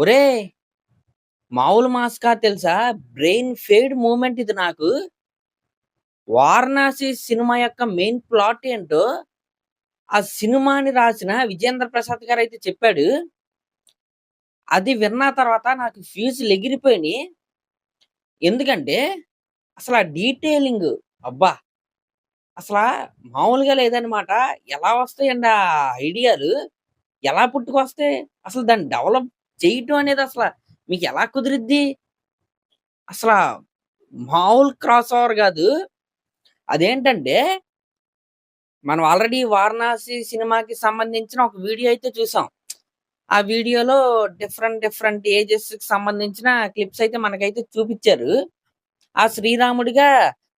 ఒరే మామూలు మాస్ కాదు తెలుసా? బ్రెయిన్ ఫెయిడ్ మూమెంట్ ఇది నాకు. 'వారణాసి' సినిమా యొక్క మెయిన్ ప్లాట్ ఏంటో ఆ సినిమాని రాసిన విజేంద్ర ప్రసాద్ గారైతే చెప్పాడు. అది విన్న తర్వాత నాకు ఫ్యూజులు ఎగిరిపోయినియి. ఎందుకంటే అసల ఆ డీటెయిలింగ్ అబ్బా! అసలా మామూలుగా లేదనమాట. ఎలా వస్తాయండి ఆ ఐడియాలు? ఎలా పుట్టుకొస్తాయి? అసలు దాన్ని డెవలప్ చేయటం అనేది అసల మీకెలా కుదిరిద్ది? అసలా మామూలు క్రాస్ ఓవర్ గాదు. అదేంటంటే, మనం ఆల్రెడీ 'వారణాసి' సినిమాకి సంబంధించిన ఒక వీడియో అయితే చూసాం. ఆ వీడియోలో డిఫరెంట్ ఏజెస్‌కి సంబంధించిన క్లిప్స్ అయితే మనకైతే చూపిచ్చారు. ఆ శ్రీరాముడిగా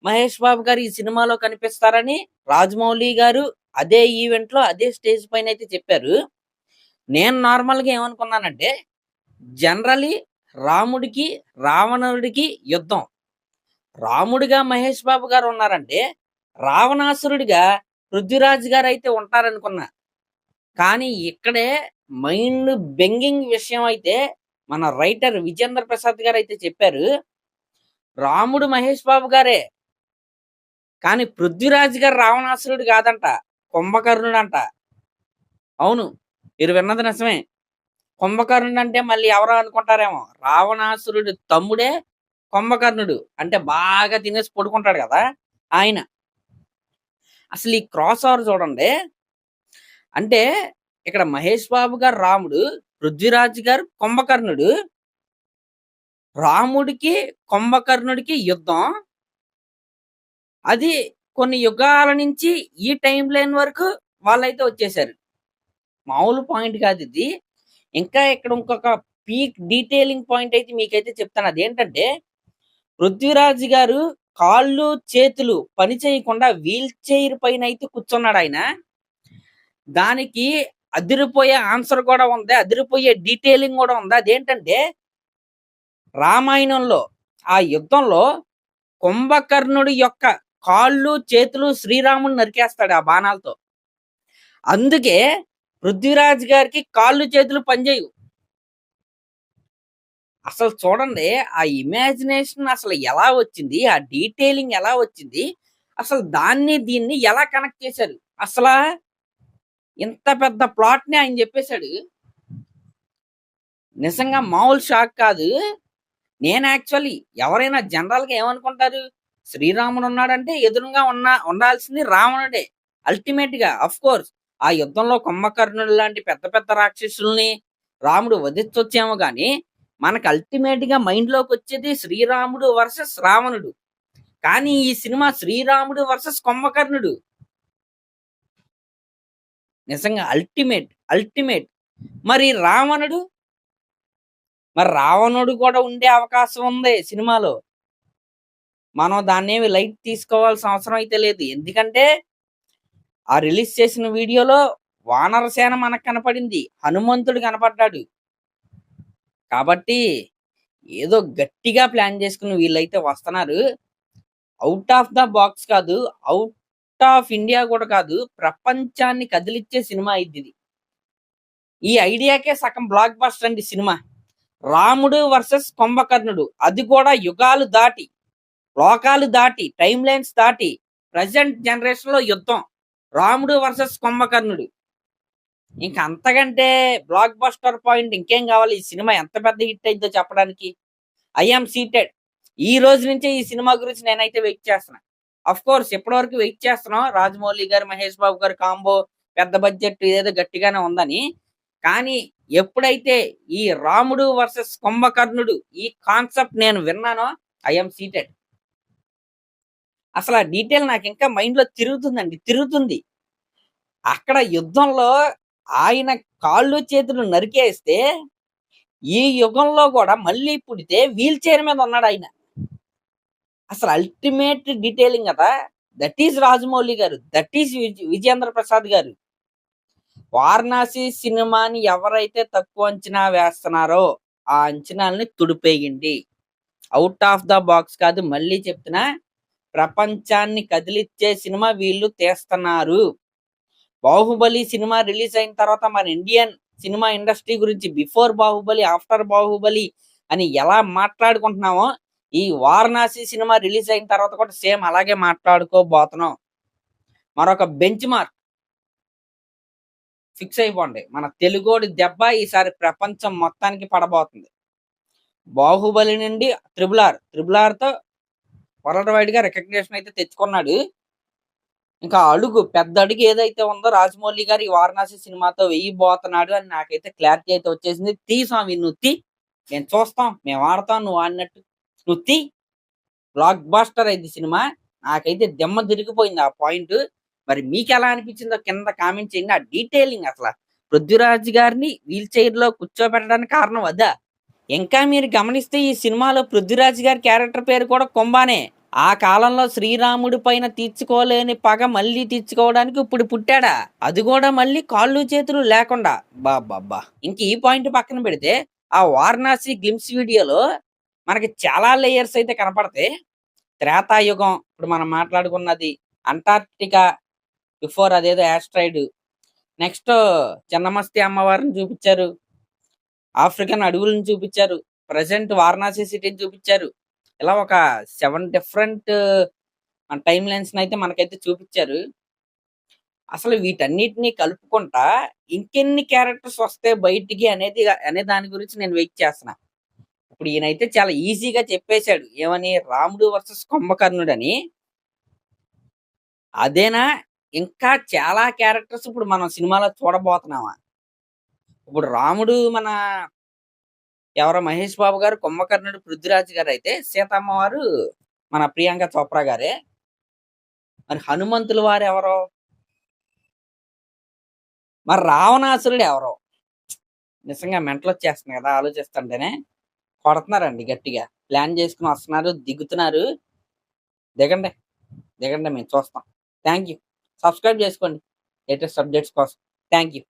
మహేష్ బాబు గారు ఈ సినిమాలో కనిపిస్తారని రాజమౌళి గారు అదే ఈవెంట్‌లో అదే స్టేజ్ పైనైతే చెప్పారు. నేను నార్మల్‌గా ఏమనుకున్నానంటే, జనరల్లీ రాముడికి, రావణుడికి యుద్ధం. రాముడిగా మహేష్ బాబు గారు ఉన్నారంటే, రావణాసురుడిగా పృథ్వీరాజ్ గారైతే ఉంటారనుకున్నా. కానీ ఇక్కడే మైండ్ బెంగింగ్ విషయం అయితే మన రైటర్ విజేంద్ర ప్రసాద్ గారైతే చెప్పారు. రాముడు మహేష్ బాబు గారే. కానీ పృథ్వీరాజ్ గారు రావణాసురుడు కాదంట. కుంభకర్ణుడంట. అవును. మీరు విన్నది నిజమే. కుంభకర్ణుడంటే మళ్ళీ ఎవరో అనుకుంటారేమో. రావణాసురుడి తమ్ముడే కుంభకర్ణుడు. అంటే బాగా తినేసి పడుకుంటాడు కదా! ఆయన. అసలు ఈ క్రాస్ ఓవర్ చూడండి. అంటే ఇక్కడ మహేష్ బాబు గారు రాముడు, పృథ్వీరాజ్ గారు కుంభకర్ణుడు. రాముడికి, కుంభకర్ణుడికి యుద్ధం. అది కొన్ని యుగాల నుంచి ఈ టైమ్ లైన్ వరకు వాళ్ళైతే వచ్చేసారు. మామూలు పాయింట్ కాదిది. ఇంకా ఇక్కడ ఇంకొక పీక్ డీటెయిలింగ్ పాయింట్ అయితే మీకైతే చెప్తాను. అదేంటంటే, పృథ్వీరాజ్ గారు కాళ్ళు, చేతులు పని చేయకుండా వీల్ చైర్ పైనైతే కూర్చున్నాడాయన. దానికి అదిరిపోయే ఆన్సర్ కూడా ఉంది. అదిరిపోయే డీటెయిలింగ్ కూడా ఉంది. అదేంటంటే, రామాయణంలో ఆ యుద్ధంలో కుంభకర్ణుడి యొక్క కాళ్ళు, చేతులు శ్రీరాముడిని నరికేస్తాడు ఆ బాణాలతో. అందుకే పృథ్వీరాజ్ గారికి కాళ్ళు, చేతులు పనిచేయవు. అసలు చూడండి ఆ ఇమాజినేషన్ అసలు ఎలా వచ్చింది? ఆ డీటెయిలింగ్ ఎలా వచ్చింది? అసలు దాన్ని, దీన్ని ఎలా కనెక్ట్ చేశారు? అసలా ఇంత పెద్ద ప్లాట్‌ని ఆయన చెప్పేసాడు. నిజంగా మామూలు షాక్ కాదు. నేను యాక్చువల్లీ ఎవరైనా జనరల్‌గా ఏమనుకుంటారు? శ్రీరాముడు ఉన్నాడంటే ఎదురుంగా ఉండాల్సింది రావణుడే. అల్టిమేట్‌గా ఆఫ్‌కోర్స్ ఆ యుద్ధంలో కుంభకర్ణుడు లాంటి పెద్ద పెద్ద రాక్షసుల్ని రాముడు వధించొచ్చేమో గాని, మనకు అల్టిమేట్‌గా మైండ్‌లోకొచ్చేది శ్రీరాముడు వర్సెస్ రావణుడు. కానీ ఈ సినిమా శ్రీరాముడు వర్సెస్ కుంభకర్ణుడు. నిజంగా అల్టిమేట్. మరి రావణుడు? మరి రావణుడు కూడా ఉండే అవకాశం ఉంది సినిమాలో. మనం దాన్నేమి లైట్ తీసుకోవాల్సిన అవసరం అయితే లేదు. ఎందుకంటే, ఆ రిలీజ్ చేసిన వీడియోలో వానరసేన మనకు కనపడింది. హనుమంతుడు కనపడ్డాడు. కాబట్టి ఏదో గట్టిగా ప్లాన్ చేసుకొని వీళ్ళైతే వస్తున్నారు. ఔట్ ఆఫ్ ద బాక్స్ కాదు. ఔట్ ఆఫ్ ఇండియా కూడా కాదు. ప్రపంచాన్ని కదిలిచ్చే సినిమా ఇదిది. ఈ ఐడియాకే సగం బ్లాక్ బస్టర్ అండి సినిమా. రాముడు వర్సెస్ కుంభకర్ణుడు. అది కూడా యుగాలు దాటి, లోకాలు దాటి, టైమ్ లైన్స్ దాటి ప్రెజెంట్ జనరేషన్ లో యుద్ధం. రాముడు వర్సెస్ కుంభకర్ణుడు. ఇంక అంతకంటే బ్లాక్ బస్టర్ పాయింట్ ఇంకేం కావాలి? ఈ సినిమా ఎంత పెద్ద హిట్ అయిందో చెప్పడానికి. I am seated. ఈ రోజు నుంచే ఈ సినిమా గురించి నేనైతే వెయిట్ చేస్తున్నా. ఆఫ్‌కోర్స్ ఇప్పటివరకు వెయిట్ చేస్తున్నాం. రాజమౌళి గారు, మహేష్ బాబు గారు కాంబో పెద్ద బడ్జెట్ ఇదేదో గట్టిగానే ఉందని. కానీ ఎప్పుడైతే ఈ రాముడు వర్సెస్ కుంభకర్ణుడు ఈ కాన్సెప్ట్ నేను విన్నానో ఐ యామ్ సీటెడ్. అసలు ఆ డీటెయిల్ నాకు ఇంకా మైండ్‌లో తిరుగుతుంది. అక్కడ యుద్ధంలో ఆయన కాళ్ళు, చేతులు నరికేస్తే ఈ యుగంలో కూడా మళ్ళీ పుడితే వీల్ చైర్ మీద ఉన్నాడాయన. అసలు అల్టిమేట్ డీటెయిలింగ్ కదా! దట్ ఈస్ రాజమౌళి గారు. దట్ ఈస్ విజేంద్ర ప్రసాద్ గారు. 'వారణాసి' సినిమాని ఎవరైతే తక్కువ అంచనా వేస్తున్నారో ఆ అంచనాల్ని తుడిపేయండి. ఔట్ ఆఫ్ ద బాక్స్ కాదు. మళ్ళీ చెప్తున్నా, ప్రపంచాన్ని కదిలిచ్చే సినిమా వీళ్ళు తీస్తున్నారు. 'బాహుబలి' సినిమా రిలీజ్ అయిన తర్వాత మన ఇండియన్ సినిమా ఇండస్ట్రీ గురించి బిఫోర్ బాహుబలి, ఆఫ్టర్ బాహుబలి అని ఎలా మాట్లాడుకుంటున్నామో ఈ వారణాసి సినిమా రిలీజ్ అయిన తర్వాత కూడా సేమ్ అలాగే మాట్లాడుకోబోతున్నాం. మరొక బెంచ్ మార్క్ ఫిక్స్ అయిపోండి. మన తెలుగోడి దెబ్బ ఈసారి ప్రపంచం మొత్తానికి పడబోతుంది. బాహుబలి నుండి త్రిబుల్ ఆర్తో వరల్డ్ వైడ్ గా రికగ్నేషన్ అయితే తెచ్చుకున్నాడు. ఇంకా పెద్ద అడుగు ఏదైతే ఉందో రాజమౌళి గారు ఈ వారణాసి సినిమాతో వేయబోతున్నాడు అని నాకైతే క్లారిటీ అయితే వచ్చేసింది. తీ స్వామి నువ్వు తీ, మేము చూస్తాం, మేము ఆడతాం, నువ్వు ఆడినట్టు నువ్వు తీ. బ్లాక్ బాస్టర్ అయింది సినిమా. నాకైతే దెమ్మ తిరిగిపోయింది ఆ పాయింట్. మరి మీకు ఎలా అనిపించిందో కింద కామెంట్ చేయండి. ఆ డీటెయిలింగ్ అసలు పృథ్వీరాజ్ గారిని వీల్ చైర్ లో కూర్చోబెట్టడానికి కారణం అదా. ఇంకా మీరు గమనిస్తే ఈ సినిమాలో పృథ్వీరాజ్ గారి క్యారెక్టర్ పేరు కూడా కొంబానే. ఆ కాలంలో శ్రీరాముడి పైన తీర్చుకోలేని పగ మళ్ళీ తీర్చుకోవడానికి ఇప్పుడు పుట్టాడా, అది కూడా మళ్ళీ కాళ్ళు చేతులు లేకుండా. బాబా ఇంక ఈ పాయింట్ పక్కన పెడితే ఆ వారణాసి గ్లిమ్స్ వీడియోలో మనకి చాలా లేయర్స్ అయితే కనపడతాయి. త్రేతాయుగం, ఇప్పుడు మనం మాట్లాడుకున్నది అంటార్క్టికా, బిఫోర్ అదేదో యాస్ట్రాయిడ్, నెక్స్ట్ చిన్నమస్తి అమ్మవారిని చూపించారు, ఆఫ్రికన్ అడవులను చూపించారు, ప్రజెంట్ వారణాసి సిటీని చూపించారు. ఇలా ఒక 7 డిఫరెంట్ టైమ్ లైన్స్ అయితే మనకైతే చూపించారు. అసలు వీటన్నిటిని కలుపుకుంటా ఇంకెన్ని క్యారెక్టర్స్ వస్తాయి బయటికి అనే దాని గురించి నేను వెయిట్ చేస్తున్నా. ఇప్పుడు ఈయనైతే చాలా ఈజీగా చెప్పేశాడు ఏమని, రాముడు వర్సెస్ కుంభకర్ణుడు అని. అదేనా ఇంకా చాలా క్యారెక్టర్స్ ఇప్పుడు మనం సినిమాలో చూడబోతున్నామా? ఇప్పుడు రాముడు మన ఎవరో మహేష్ బాబు గారు, కుంభకర్ణుడు పృథ్వీరాజ్ గారు అయితే సీతమ్మ వారు మన ప్రియాంక చోప్రా గారే. మరి హనుమంతుల వారు ఎవరో, మరి రావణాసురుడు ఎవరో. నిజంగా మెంటలు వచ్చేస్తుంది కదా ఆలోచిస్తుంటేనే. కొడుతున్నారండి గట్టిగా, ప్లాన్ చేసుకుని వస్తున్నారు, దిగుతున్నారు. దిగండి దిగండి, మేము చూస్తాం. Thank you. సబ్స్క్రైబ్ చేసుకోండి లేటెస్ట్ అప్డేట్స్ కోసం. Thank you.